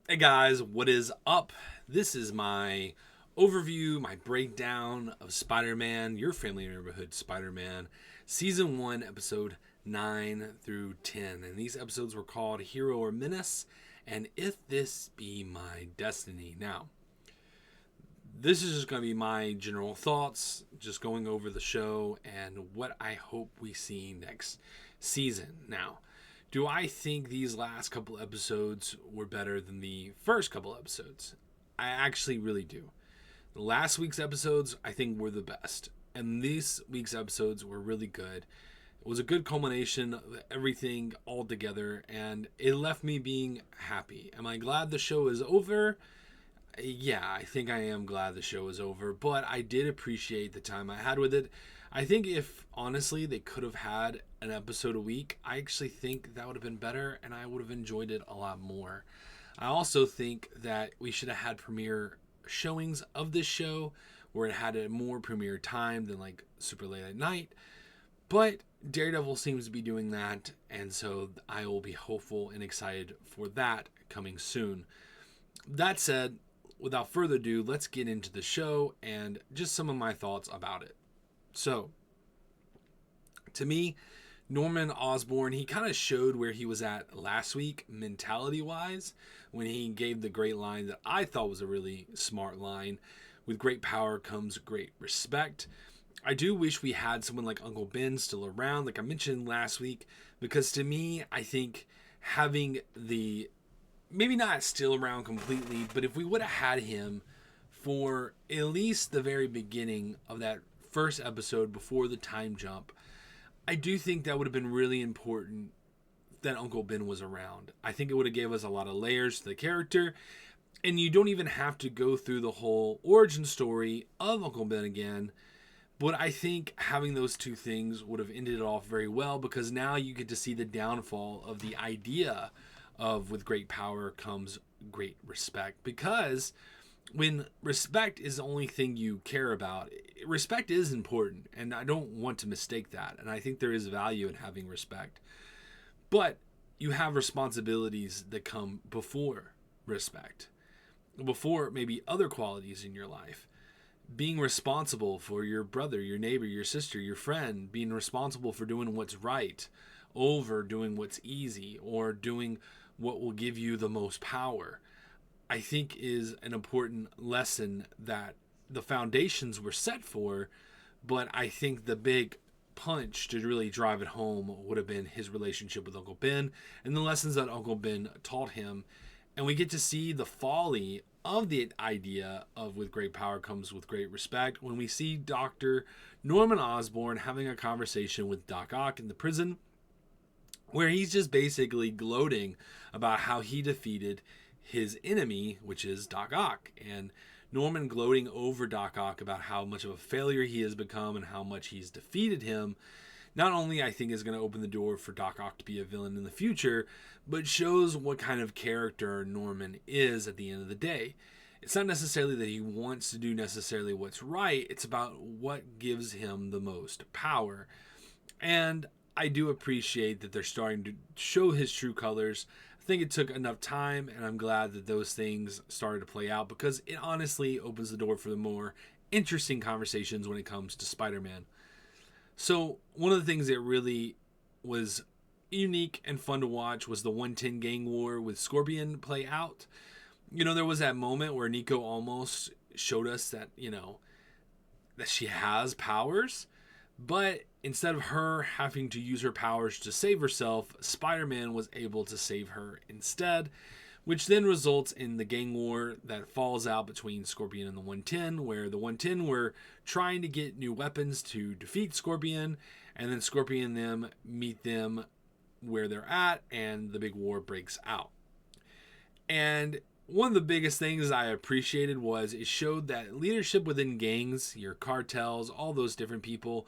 Hey guys, what is up? This is my overview, my breakdown of Spider-Man, your family neighborhood Spider-Man, season 1, episode 9 through 10. And these episodes were called Hero or Menace and If This Be My Destiny. Now, this is just going to be my general thoughts, just going over the show and what I hope we see next season. Now, do I think these last couple episodes were better than the first couple episodes? I actually really do. The last week's episodes, I think, were the best. And this week's episodes were really good. It was a good culmination of everything all together, and it left me being happy. Am I glad the show is over? Yeah, I think I am glad the show is over, but I did appreciate the time I had with it. I think if honestly they could have had an episode a week, I actually think that would have been better and I would have enjoyed it a lot more. I also think that we should have had premiere showings of this show where it had a more premiere time than like super late at night. But Daredevil seems to be doing that, and so I will be hopeful and excited for that coming soon. That said, without further ado, let's get into the show and just some of my thoughts about it. So, to me, Norman Osborn, he kind of showed where he was at last week, mentality wise, when he gave the great line that I thought was a really smart line. With great power comes great respect. I do wish we had someone like Uncle Ben still around, like I mentioned last week, because to me, I think having the maybe not still around completely, but if we would have had him for at least the very beginning of that first episode before the time jump, I do think that would have been really important that Uncle Ben was around. I think it would have gave us a lot of layers to the character, and you don't even have to go through the whole origin story of Uncle Ben again. But I think having those two things would have ended it off very well, because now you get to see the downfall of the idea of with great power comes great respect. Because when respect is the only thing you care about, respect is important, and I don't want to mistake that. And I think there is value in having respect. But you have responsibilities that come before respect, before maybe other qualities in your life. Being responsible for your brother, your neighbor, your sister, your friend, being responsible for doing what's right over doing what's easy or doing what will give you the most power, I think is an important lesson that the foundations were set for. But I think the big punch to really drive it home would have been his relationship with Uncle Ben and the lessons that Uncle Ben taught him. And we get to see the folly of the idea of with great power comes with great respect when we see Dr. Norman Osborn having a conversation with Doc Ock in the prison, where he's just basically gloating about how he defeated his enemy, which is Doc Ock. And Norman gloating over Doc Ock about how much of a failure he has become and how much he's defeated him. Not only I think is going to open the door for Doc Ock to be a villain in the future, but shows what kind of character Norman is at the end of the day. It's not necessarily that he wants to do necessarily what's right. It's about what gives him the most power. And I do appreciate that they're starting to show his true colors. I think it took enough time, and I'm glad that those things started to play out, because it honestly opens the door for the more interesting conversations when it comes to Spider-Man. So one of the things that really was unique and fun to watch was the 110 gang war with Scorpion play out. You know, there was that moment where Nico almost showed us that, that she has powers, but instead of her having to use her powers to save herself, Spider-Man was able to save her instead, which then results in the gang war that falls out between Scorpion and the 110, where the 110 were trying to get new weapons to defeat Scorpion, and then Scorpion and them meet them where they're at, and the big war breaks out. And one of the biggest things I appreciated was it showed that leadership within gangs, your cartels, all those different people,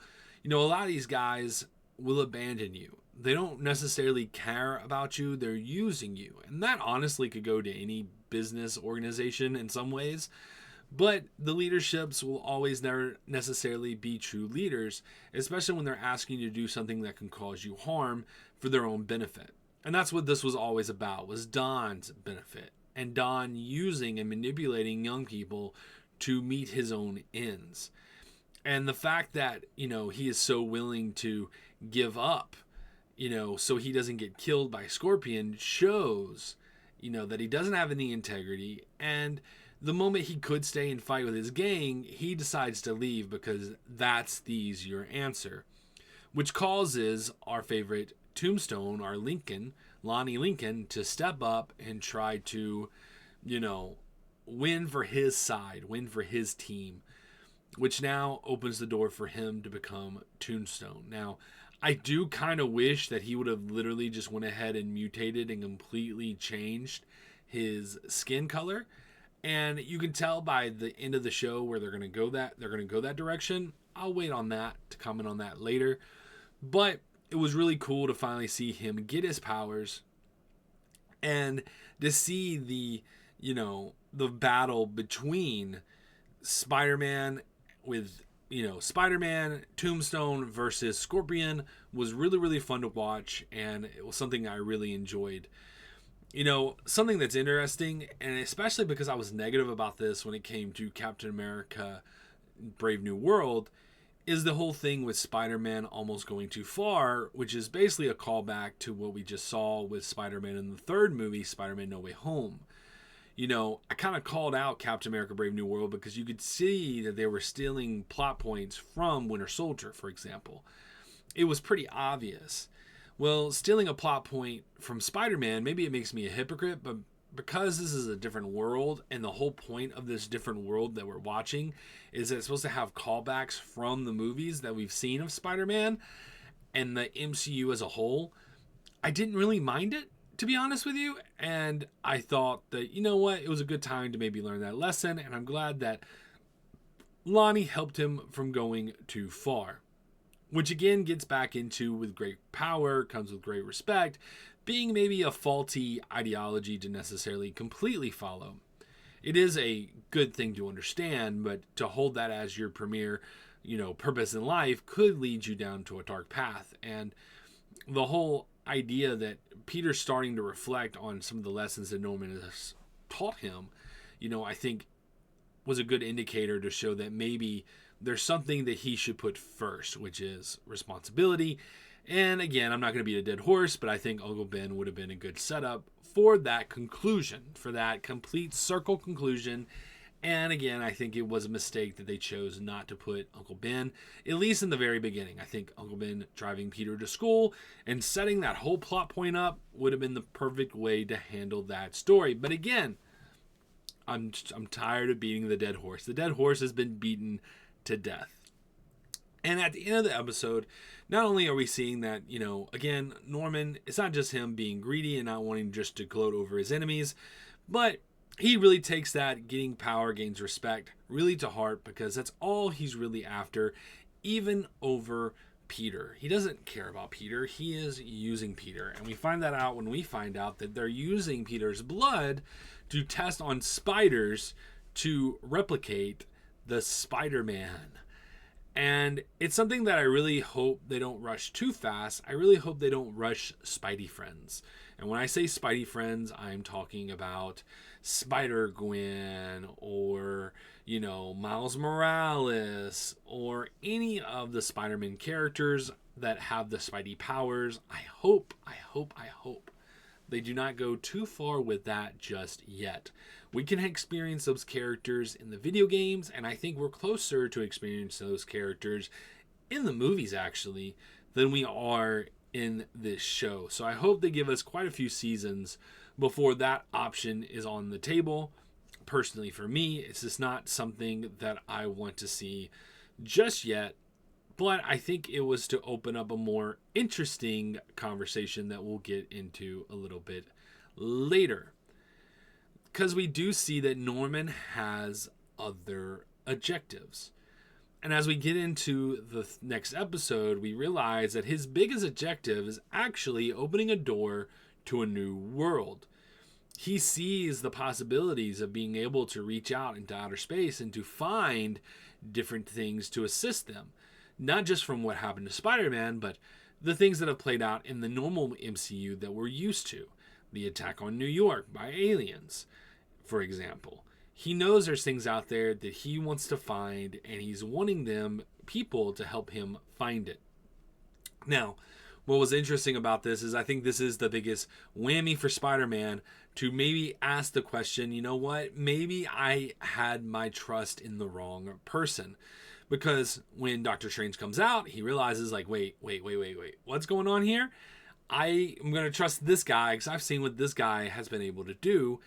a lot of these guys will abandon you. They don't necessarily care about you. They're using you. And that honestly could go to any business organization in some ways. But the leaderships will always never necessarily be true leaders, especially when they're asking you to do something that can cause you harm for their own benefit. And that's what this was always about, was Don's benefit. and Don using and manipulating young people to meet his own ends. And the fact that, he is so willing to give up, so he doesn't get killed by Scorpion shows, that he doesn't have any integrity. And the moment he could stay and fight with his gang, he decides to leave because that's the easier answer, which causes our favorite Tombstone, our Lincoln, Lonnie Lincoln, to step up and try to, win for his side, win for his team, which now opens the door for him to become Tombstone. Now, I do kind of wish that he would have literally just went ahead and mutated and completely changed his skin color. And you can tell by the end of the show where they're going to go that direction. I'll wait on that to comment on that later. But it was really cool to finally see him get his powers and to see the battle between Spider-Man Spider-Man, Tombstone versus Scorpion was really, really fun to watch, and it was something I really enjoyed. Something that's interesting, and especially because I was negative about this when it came to Captain America Brave New World, is the whole thing with Spider-Man almost going too far, which is basically a callback to what we just saw with Spider-Man in the third movie, Spider-Man No Way Home. I kind of called out Captain America Brave New World because you could see that they were stealing plot points from Winter Soldier, for example. It was pretty obvious. Well, stealing a plot point from Spider-Man, maybe it makes me a hypocrite, but because this is a different world, and the whole point of this different world that we're watching is that it's supposed to have callbacks from the movies that we've seen of Spider-Man and the MCU as a whole, I didn't really mind it, to be honest with you. And I thought that, it was a good time to maybe learn that lesson. And I'm glad that Lonnie helped him from going too far, which again gets back into with great power comes with great respect, being maybe a faulty ideology to necessarily completely follow. It is a good thing to understand, but to hold that as your premier, purpose in life could lead you down to a dark path. And the whole idea that Peter's starting to reflect on some of the lessons that Norman has taught him, I think was a good indicator to show that maybe there's something that he should put first, which is responsibility. And again, I'm not going to beat a dead horse, but I think Uncle Ben would have been a good setup for that conclusion, for that complete circle conclusion. And again, I think it was a mistake that they chose not to put Uncle Ben, at least in the very beginning. I think Uncle Ben driving Peter to school and setting that whole plot point up would have been the perfect way to handle that story. But again, I'm tired of beating the dead horse. The dead horse has been beaten to death. And at the end of the episode, not only are we seeing that, again, Norman, it's not just him being greedy and not wanting just to gloat over his enemies, but he really takes that getting power, gains respect, really to heart, because that's all he's really after, even over Peter. He doesn't care about Peter. He is using Peter. And we find that out when we find out that they're using Peter's blood to test on spiders to replicate the Spider-Man. And it's something that I really hope they don't rush too fast. I really hope they don't rush Spidey friends. And when I say Spidey friends, I'm talking about Spider-Gwen or, Miles Morales or any of the Spider-Man characters that have the Spidey powers. I hope they do not go too far with that just yet. We can experience those characters in the video games, and I think we're closer to experience those characters in the movies, actually, than we are in this show. So I hope they give us quite a few seasons before that option is on the table. Personally, for me, it's just not something that I want to see just yet. But I think it was to open up a more interesting conversation that we'll get into a little bit later. Because we do see that Norman has other objectives. And as we get into the next episode, we realize that his biggest objective is actually opening a door to a new world. He sees the possibilities of being able to reach out into outer space and to find different things to assist them. Not just from what happened to Spider-Man, but the things that have played out in the normal MCU that we're used to. the attack on New York by aliens, for example. He knows there's things out there that he wants to find, and he's wanting people to help him find it. Now, what was interesting about this is I think this is the biggest whammy for Spider-Man to maybe ask the question, you know what, maybe I had my trust in the wrong person. Because when Doctor Strange comes out, he realizes like, wait, what's going on here? I am going to trust this guy because I've seen what this guy has been able to do.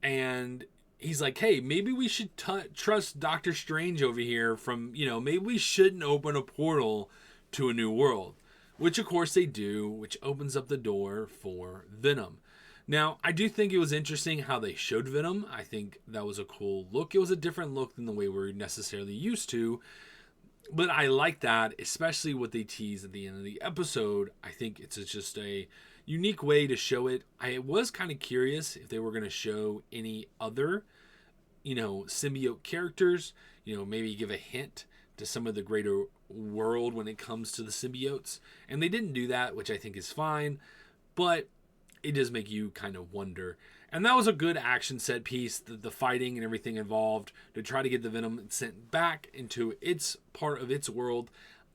And he's like, hey, maybe we should trust Doctor Strange over here maybe we shouldn't open a portal to a new world. Which, of course, they do, which opens up the door for Venom. Now, I do think it was interesting how they showed Venom. I think that was a cool look. It was a different look than the way we're necessarily used to. But I like that, especially what they tease at the end of the episode. I think it's just a unique way to show it. I was kind of curious if they were going to show any other, symbiote characters. Maybe give a hint to some of the greater world when it comes to the symbiotes. And they didn't do that, which I think is fine. But it does make you kind of wonder. And that was a good action set piece, the fighting and everything involved to try to get the Venom sent back into its part of its world.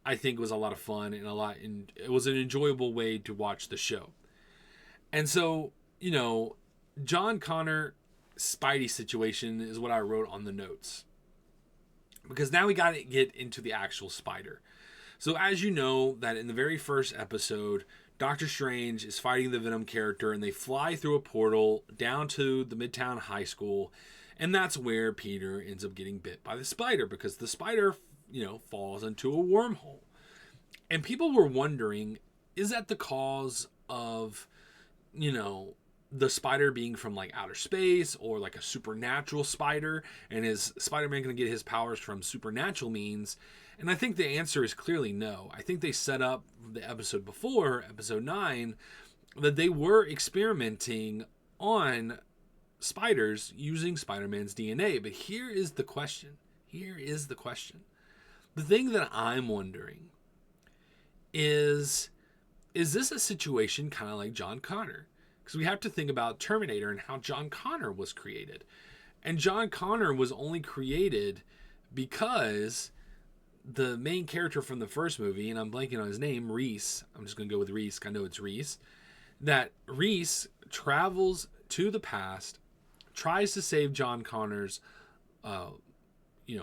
I think was a lot of fun and it was an enjoyable way to watch the show. And so, John Connor Spidey situation is what I wrote on the notes. Because now we got to get into the actual Spider. So as you know, that in the very first episode, Doctor Strange is fighting the Venom character and they fly through a portal down to the Midtown High School. And that's where Peter ends up getting bit by the spider because the spider, falls into a wormhole. And people were wondering, is that the cause of, the spider being from like outer space or like a supernatural spider? And is Spider-Man going to get his powers from supernatural means? And I think the answer is clearly no. I think they set up the episode before, episode 9, that they were experimenting on spiders using Spider-Man's DNA. But here is the question. The thing that I'm wondering is this a situation kind of like John Connor? Because we have to think about Terminator and how John Connor was created. And John Connor was only created because the main character from the first movie, and I'm blanking on his name, Reese. I'm just going to go with Reese. I know it's Reese. That Reese travels to the past, tries to save John Connor's,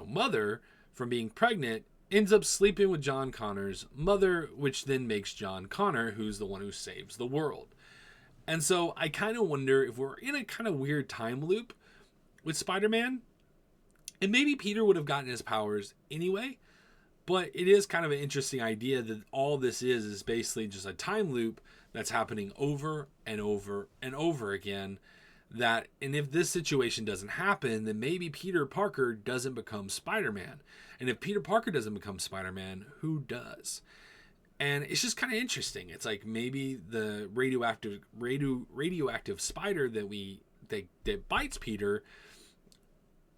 mother from being pregnant, ends up sleeping with John Connor's mother, which then makes John Connor, who's the one who saves the world. And so I kind of wonder if we're in a kind of weird time loop with Spider-Man. And maybe Peter would have gotten his powers anyway. But it is kind of an interesting idea that all this is basically just a time loop that's happening over and over and over again. And if this situation doesn't happen, then maybe Peter Parker doesn't become Spider-Man. And if Peter Parker doesn't become Spider-Man, who does? And it's just kind of interesting. It's like maybe the radioactive spider that bites Peter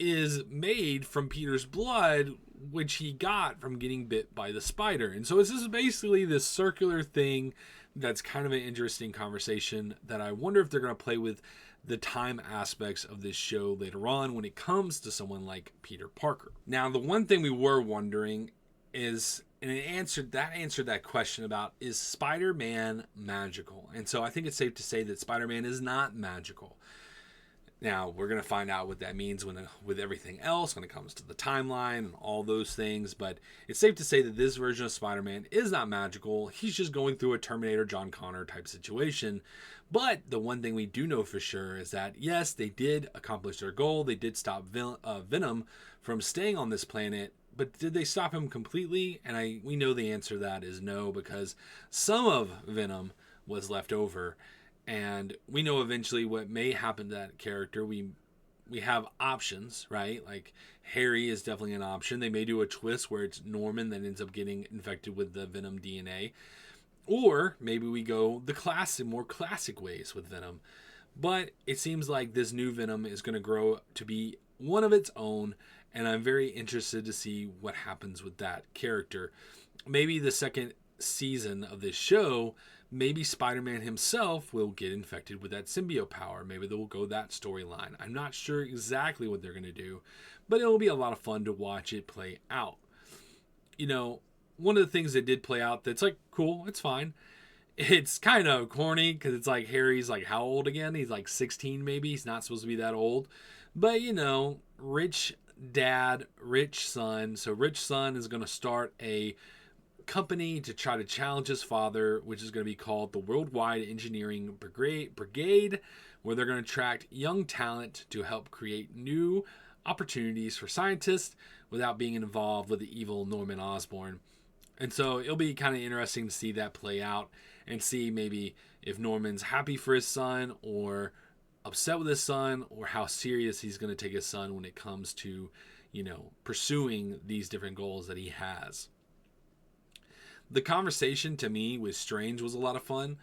is made from Peter's blood, which he got from getting bit by the spider. And so it's just basically this circular thing that's kind of an interesting conversation that I wonder if they're going to play with the time aspects of this show later on when it comes to someone like Peter Parker. Now, the one thing we were wondering is, and it answered that question about, is Spider-Man magical? And so I think it's safe to say that Spider-Man is not magical. Now, we're going to find out what that means with everything else when it comes to the timeline and all those things. But it's safe to say that this version of Spider-Man is not magical. He's just going through a Terminator John Connor type situation. But the one thing we do know for sure is that, yes, they did accomplish their goal. They did stop Venom from staying on this planet. But did they stop him completely? And we know the answer to that is no, because some of Venom was left over. And we know eventually what may happen to that character. We have options, right? Like Harry is definitely an option. They may do a twist where it's Norman that ends up getting infected with the Venom DNA. Or maybe we go the more classic ways with Venom. But it seems like this new Venom is going to grow to be one of its own. And I'm very interested to see what happens with that character. Maybe the second season of this show maybe Spider-Man himself will get infected with that symbiote power. Maybe they will go that storyline. I'm not sure exactly what they're going to do, but it will be a lot of fun to watch it play out. You know, one of the things that did play out that's like cool, it's fine. It's kind of corny because it's like Harry's like how old again? He's like 16 maybe. He's not supposed to be that old. But you know, rich dad, rich son. So rich son is going to start a company to try to challenge his father, which is going to be called the Worldwide Engineering Brigade, where they're going to attract young talent to help create new opportunities for scientists without being involved with the evil Norman Osborn. And so it'll be kind of interesting to see that play out and see maybe if Norman's happy for his son or upset with his son, or how serious he's going to take his son when it comes to, you know, pursuing these different goals that he has. The conversation to me with Strange was a lot of fun.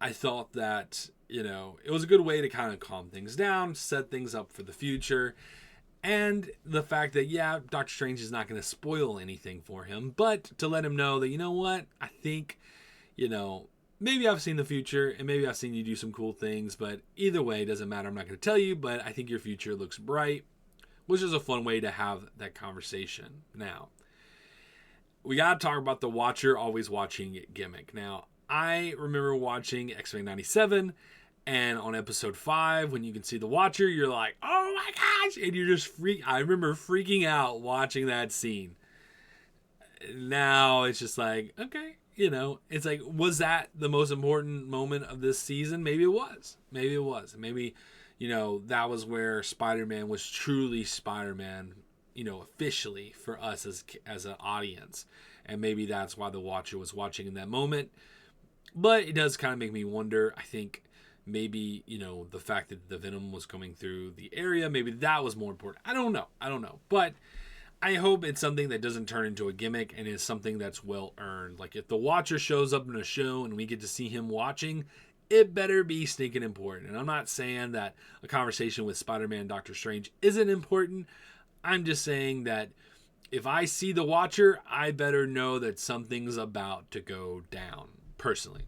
I thought that, you know, it was a good way to kind of calm things down, set things up for the future. And the fact that, yeah, Doctor Strange is not going to spoil anything for him, but to let him know that, you know what, I think, you know, maybe I've seen the future and maybe I've seen you do some cool things, but either way, it doesn't matter. I'm not going to tell you, but I think your future looks bright, which is a fun way to have that conversation. Now, we got to talk about the Watcher always watching gimmick. Now, I remember watching X-Men 97, and on episode 5, when you can see the Watcher, you're like, oh my gosh, and you're just I remember freaking out watching that scene. Now, it's just like, okay, you know, it's like, was that the most important moment of this season? Maybe it was. Maybe it was. Maybe, you know, that was where Spider-Man was truly Spider-Man, you know, officially for us as an audience. And maybe that's why the Watcher was watching in that moment. But it does kind of make me wonder. I think maybe, you know, the fact that the Venom was coming through the area, maybe that was more important. I don't know. But I hope it's something that doesn't turn into a gimmick and is something that's well earned. Like if the Watcher shows up in a show and we get to see him watching, it better be stinking important. And I'm not saying that a conversation with Spider-Man and Doctor Strange isn't important. I'm just saying that if I see the Watcher, I better know that something's about to go down, personally.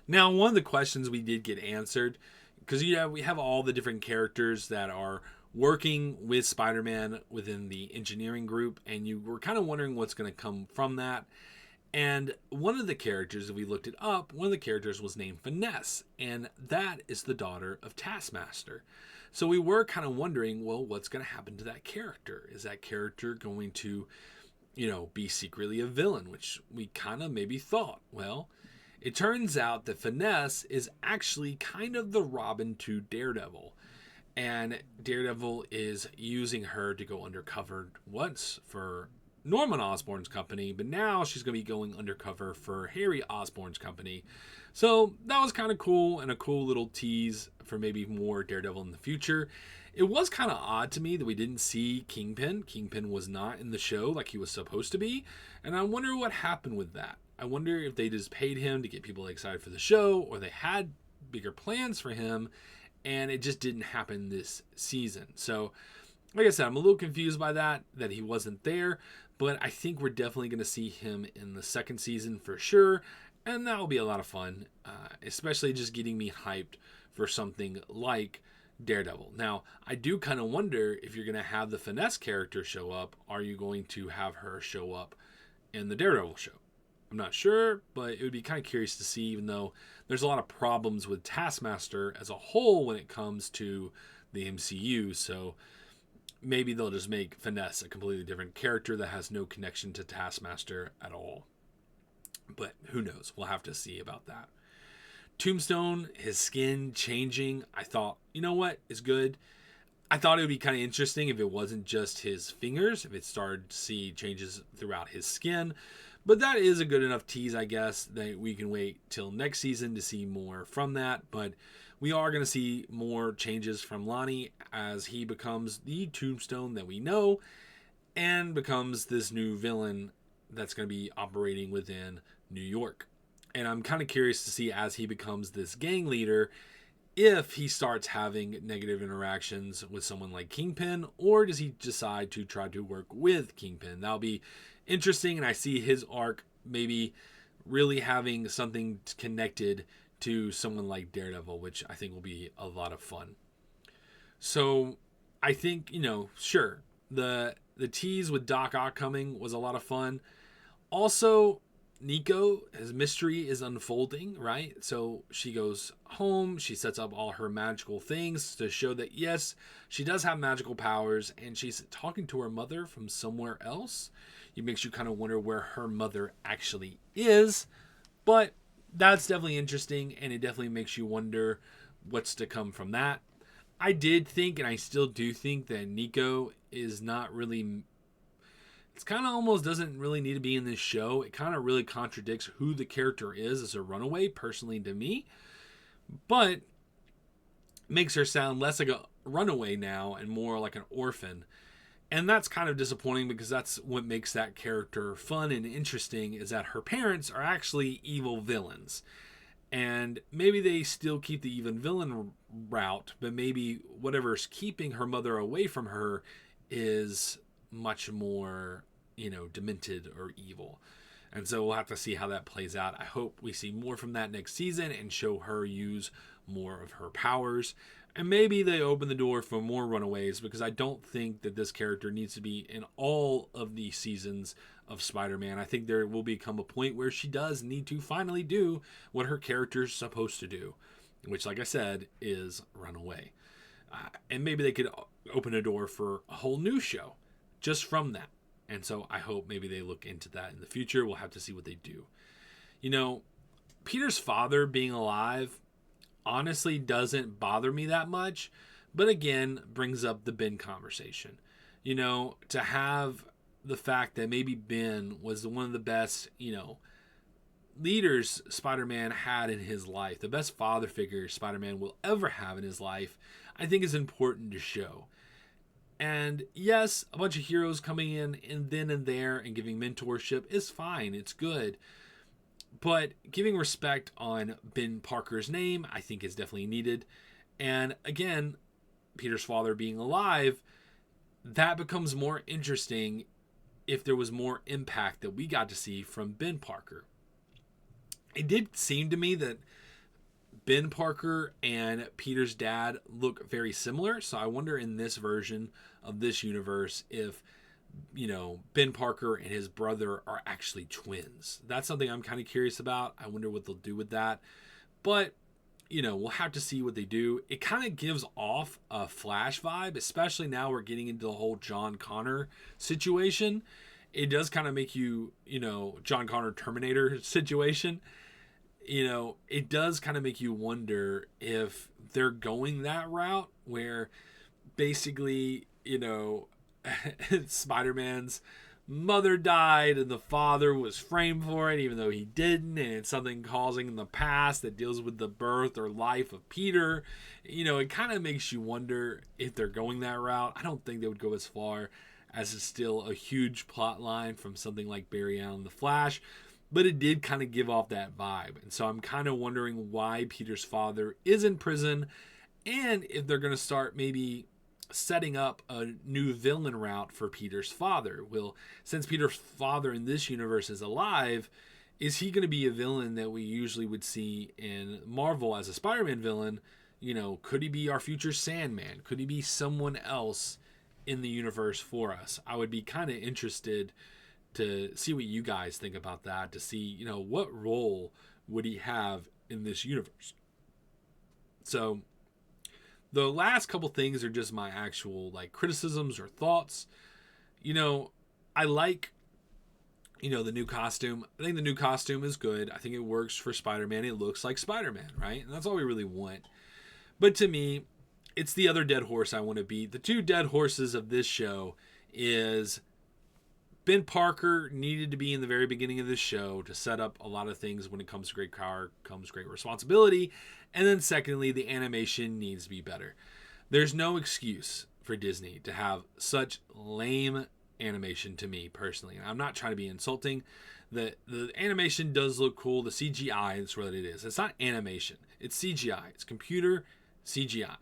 Now, one of the questions we did get answered, because we have all the different characters that are working with Spider-Man within the engineering group, and you were kind of wondering what's going to come from that. And one of the characters, if we looked it up, one of the characters was named Finesse, and that is the daughter of Taskmaster. So we were kind of wondering, well, what's going to happen to that character? Is that character going to, you know, be secretly a villain, which we kind of maybe thought. Well, it turns out that Finesse is actually kind of the Robin to Daredevil. And Daredevil is using her to go undercover once for Norman Osborn's company, but now she's going to be going undercover for Harry Osborn's company. So that was kind of cool and a cool little tease for maybe more Daredevil in the future. It was kind of odd to me that we didn't see Kingpin. Kingpin was not in the show like he was supposed to be, and I wonder what happened with that. I wonder if they just paid him to get people excited for the show, or they had bigger plans for him, and it just didn't happen this season. So, like I said, I'm a little confused by that he wasn't there, but I think we're definitely going to see him in the second season for sure, and that will be a lot of fun, especially just getting me hyped for something like Daredevil. Now, I do kind of wonder if you're going to have the Finesse character show up, are you going to have her show up in the Daredevil show? I'm not sure, but it would be kind of curious to see, even though there's a lot of problems with Taskmaster as a whole when it comes to the MCU, so maybe they'll just make Finesse a completely different character that has no connection to Taskmaster at all. But who knows? We'll have to see about that. Tombstone, his skin changing, I thought, you know what, is good. I thought it would be kind of interesting if it wasn't just his fingers, if it started to see changes throughout his skin. But that is a good enough tease, I guess, that we can wait till next season to see more from that. But we are going to see more changes from Lonnie as he becomes the Tombstone that we know and becomes this new villain that's going to be operating within New York. And I'm kind of curious to see, as he becomes this gang leader, if he starts having negative interactions with someone like Kingpin, or does he decide to try to work with Kingpin? That'll be interesting, and I see his arc maybe really having something connected to someone like Daredevil, which I think will be a lot of fun. So I think, sure, the tease with Doc Ock coming was a lot of fun. Also, Nico, his mystery is unfolding, right? So she goes home, she sets up all her magical things to show that, yes, she does have magical powers, and she's talking to her mother from somewhere else. It makes you kind of wonder where her mother actually is, but that's definitely interesting, and it definitely makes you wonder what's to come from that. I did think, and I still do think, that Nico is not really. It's kind of almost doesn't really need to be in this show. It kind of really contradicts who the character is as a runaway, personally, to me. But makes her sound less like a runaway now and more like an orphan. And that's kind of disappointing because that's what makes that character fun and interesting, is that her parents are actually evil villains. And maybe they still keep the even villain route, but maybe whatever's keeping her mother away from her is much more, demented or evil. And so we'll have to see how that plays out. I hope we see more from that next season and show her use more of her powers. And maybe they open the door for more runaways, because I don't think that this character needs to be in all of the seasons of Spider-Man. I think there will become a point where she does need to finally do what her character's supposed to do, which, like I said, is run away. And maybe they could open a door for a whole new show just from that. And so I hope maybe they look into that in the future. We'll have to see what they do. Peter's father being alive honestly doesn't bother me that much, but again, brings up the Ben conversation. To have the fact that maybe Ben was one of the best, leaders Spider-Man had in his life, the best father figure Spider-Man will ever have in his life, I think is important to show. And yes, a bunch of heroes coming in and then and there and giving mentorship is fine. It's good. But giving respect on Ben Parker's name, I think, is definitely needed. And again, Peter's father being alive, that becomes more interesting if there was more impact that we got to see from Ben Parker. It did seem to me that Ben Parker and Peter's dad look very similar. So I wonder in this version of this universe if Ben Parker and his brother are actually twins. That's something I'm kind of curious about. I wonder what they'll do with that. But, we'll have to see what they do. It kind of gives off a Flash vibe, especially now we're getting into the whole John Connor situation. It does kind of make you, John Connor Terminator situation. It does kind of make you wonder if they're going that route where basically, Spider-Man's mother died and the father was framed for it even though he didn't, and it's something causing in the past that deals with the birth or life of Peter. It kind of makes you wonder if they're going that route. I don't think they would go as far as it's still a huge plot line from something like Barry Allen the Flash, but it did kind of give off that vibe. And so I'm kind of wondering why Peter's father is in prison, and if they're going to start maybe setting up a new villain route for Peter's father. Well, since Peter's father in this universe is alive, is he going to be a villain that we usually would see in Marvel as a Spider-Man villain? Could he be our future Sandman? Could he be someone else in the universe for us? I would be kind of interested to see what you guys think about that, to see, what role would he have in this universe. So the last couple things are just my actual criticisms or thoughts. I like, the new costume. I think the new costume is good. I think it works for Spider-Man. It looks like Spider-Man, right? And that's all we really want. But to me, it's the other dead horse I want to beat. The two dead horses of this show is Ben Parker needed to be in the very beginning of this show to set up a lot of things. When it comes to great power comes great responsibility. And then secondly, the animation needs to be better. There's no excuse for Disney to have such lame animation, to me personally. And I'm not trying to be insulting. The animation does look cool. The CGI is what it is. It's not animation. It's CGI. It's computer CGI.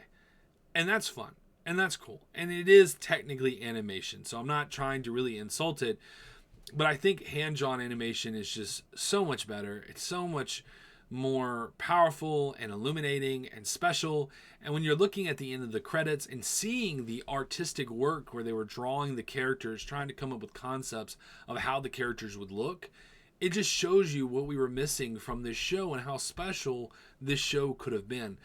And that's fun. And that's cool. And it is technically animation. So I'm not trying to really insult it. But I think hand-drawn animation is just so much better. It's so much more powerful and illuminating and special. And when you're looking at the end of the credits and seeing the artistic work where they were drawing the characters, trying to come up with concepts of how the characters would look, it just shows you what we were missing from this show and how special this show could have been.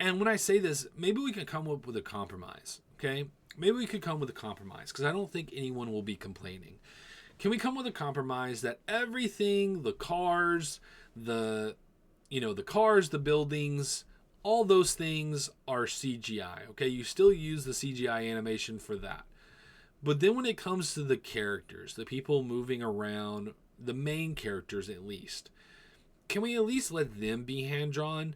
And when I say this, maybe we can come up with a compromise, okay? Maybe we could come with a compromise because I don't think anyone will be complaining. Can we come with a compromise that everything, the cars, the buildings, all those things are CGI, okay? You still use the CGI animation for that. But then when it comes to the characters, the people moving around, the main characters at least, can we at least let them be hand-drawn?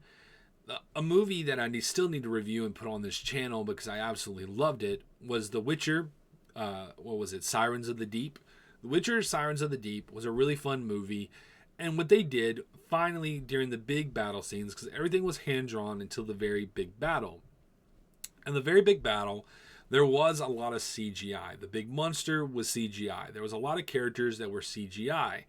A movie that I still need to review and put on this channel because I absolutely loved it was The Witcher. Sirens of the Deep. The Witcher, Sirens of the Deep was a really fun movie. And what they did finally during the big battle scenes, because everything was hand-drawn until the very big battle. And the very big battle, there was a lot of CGI. The big monster was CGI. There was a lot of characters that were CGI.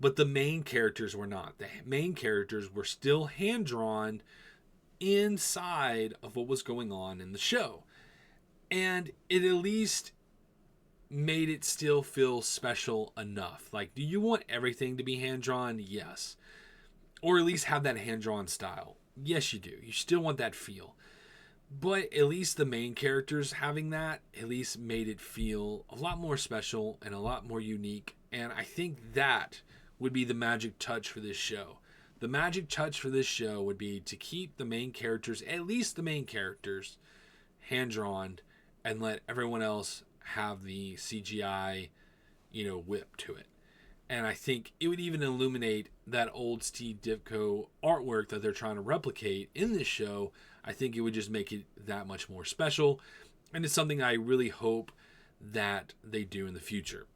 But the main characters were not. The main characters were still hand-drawn inside of what was going on in the show. And it at least made it still feel special enough. Like, do you want everything to be hand-drawn? Yes. Or at least have that hand-drawn style. Yes, you do. You still want that feel. But at least the main characters having that at least made it feel a lot more special and a lot more unique. And I think that would be the magic touch for this show. The magic touch for this show would be to keep the main characters, at least the main characters, hand-drawn and let everyone else have the CGI, whip to it. And I think it would even illuminate that old Steve Ditko artwork that they're trying to replicate in this show. I think it would just make it that much more special. And it's something I really hope that they do in the future.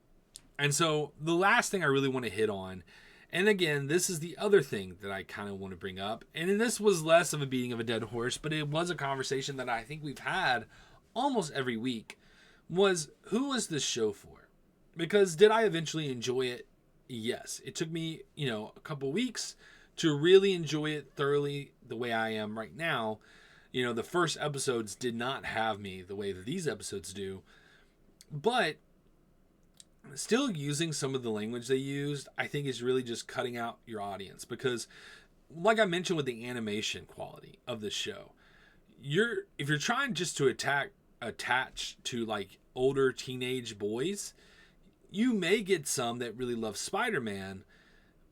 And so the last thing I really want to hit on, and again, this is the other thing that I kind of want to bring up, and this was less of a beating of a dead horse, but it was a conversation that I think we've had almost every week, was who was this show for? Because did I eventually enjoy it? Yes. It took me, a couple weeks to really enjoy it thoroughly the way I am right now. The first episodes did not have me the way that these episodes do, but still using some of the language they used, I think is really just cutting out your audience because, like I mentioned with the animation quality of the show, if you're trying just to attach to like older teenage boys, you may get some that really love Spider-Man,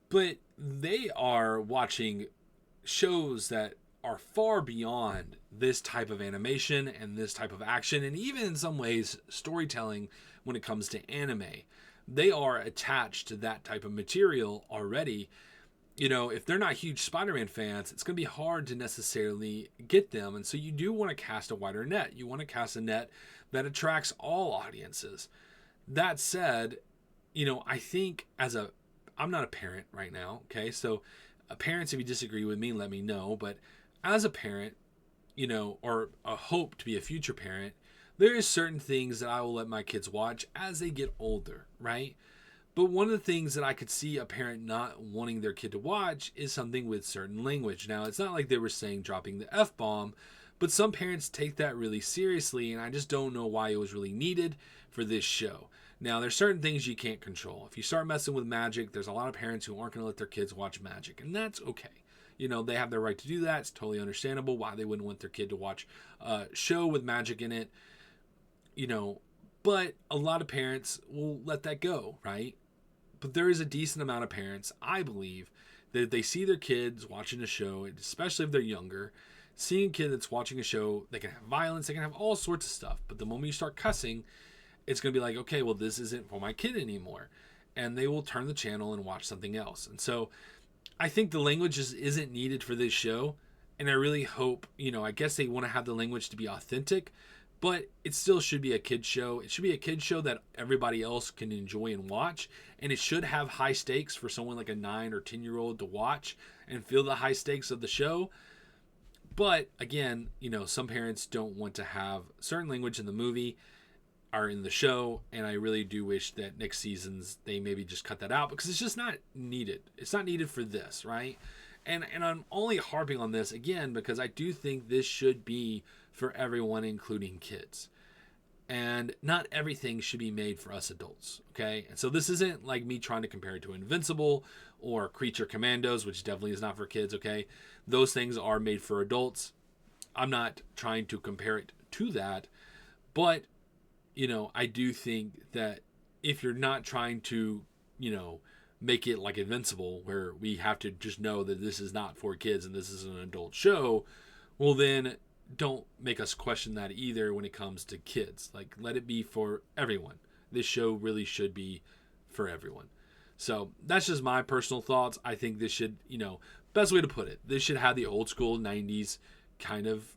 but they are watching shows that are far beyond this type of animation and this type of action, and even in some ways storytelling when it comes to anime. They are attached to that type of material already. If they're not huge Spider-Man fans, it's going to be hard to necessarily get them. And so you do want to cast a wider net. You want to cast a net that attracts all audiences. That said, I think I'm not a parent right now, okay? So parents, if you disagree with me, let me know. But as a parent, or a hope to be a future parent, there is certain things that I will let my kids watch as they get older, right? But one of the things that I could see a parent not wanting their kid to watch is something with certain language. Now, it's not like they were saying dropping the F-bomb, but some parents take that really seriously, and I just don't know why it was really needed for this show. Now, there's certain things you can't control. If you start messing with magic, there's a lot of parents who aren't going to let their kids watch magic, and that's okay. They have their right to do that. It's totally understandable why they wouldn't want their kid to watch a show with magic in it. But a lot of parents will let that go, right? But there is a decent amount of parents, I believe, that if they see their kids watching a show, especially if they're younger, seeing a kid that's watching a show, they can have violence, they can have all sorts of stuff. But the moment you start cussing, it's going to be like, okay, well, this isn't for my kid anymore. And they will turn the channel and watch something else. And so I think the language just isn't needed for this show. And I really hope, I guess they want to have the language to be authentic, but it still should be a kid's show. It should be a kid's show that everybody else can enjoy and watch. And it should have high stakes for someone like a 9 or 10-year-old to watch and feel the high stakes of the show. But again, some parents don't want to have certain language in the movie. are in the show, and I really do wish that next seasons they maybe just cut that out because it's just not needed. It's not needed for this, right? And I'm only harping on this again because I do think this should be for everyone, including kids. And not everything should be made for us adults, okay? And so this isn't like me trying to compare it to Invincible or Creature Commandos, which definitely is not for kids, okay? Those things are made for adults. I'm not trying to compare it to that, but, you know, I do think that if you're not trying to, you know, make it like Invincible, where we have to just know that this is not for kids and this is an adult show, well then don't make us question that either when it comes to kids. Like, let it be for everyone. This show really should be for everyone. So that's just my personal thoughts. I think this should, you know, best way to put it, this should have the old school 90s kind of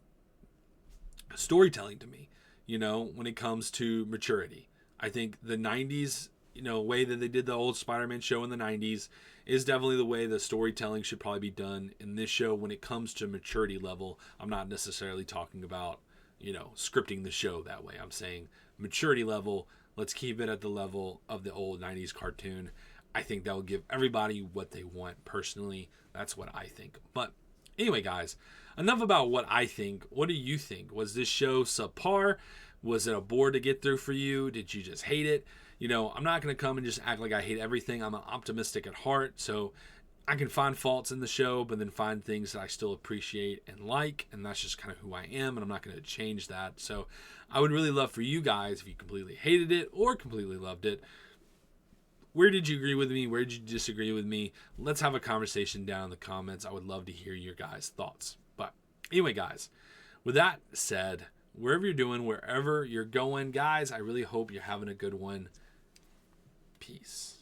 storytelling to me, you know, when it comes to maturity. I think the 90s, you know, way that they did the old Spider-Man show in the 90s is definitely the way the storytelling should probably be done in this show when it comes to maturity level. I'm not necessarily talking about, you know, scripting the show that way. I'm saying maturity level, let's keep it at the level of the old 90s cartoon. I think that will give everybody what they want personally. That's what I think. But anyway, guys, enough about what I think. What do you think? Was this show subpar? Was it a bore to get through for you? Did you just hate it? You know, I'm not going to come and just act like I hate everything. I'm optimistic at heart, so I can find faults in the show, but then find things that I still appreciate and like, and that's just kind of who I am, and I'm not going to change that. So I would really love for you guys, if you completely hated it or completely loved it, where did you agree with me? Where did you disagree with me? Let's have a conversation down in the comments. I would love to hear your guys' thoughts. But anyway, guys, with that said, wherever you're doing, wherever you're going, guys, I really hope you're having a good one. Peace.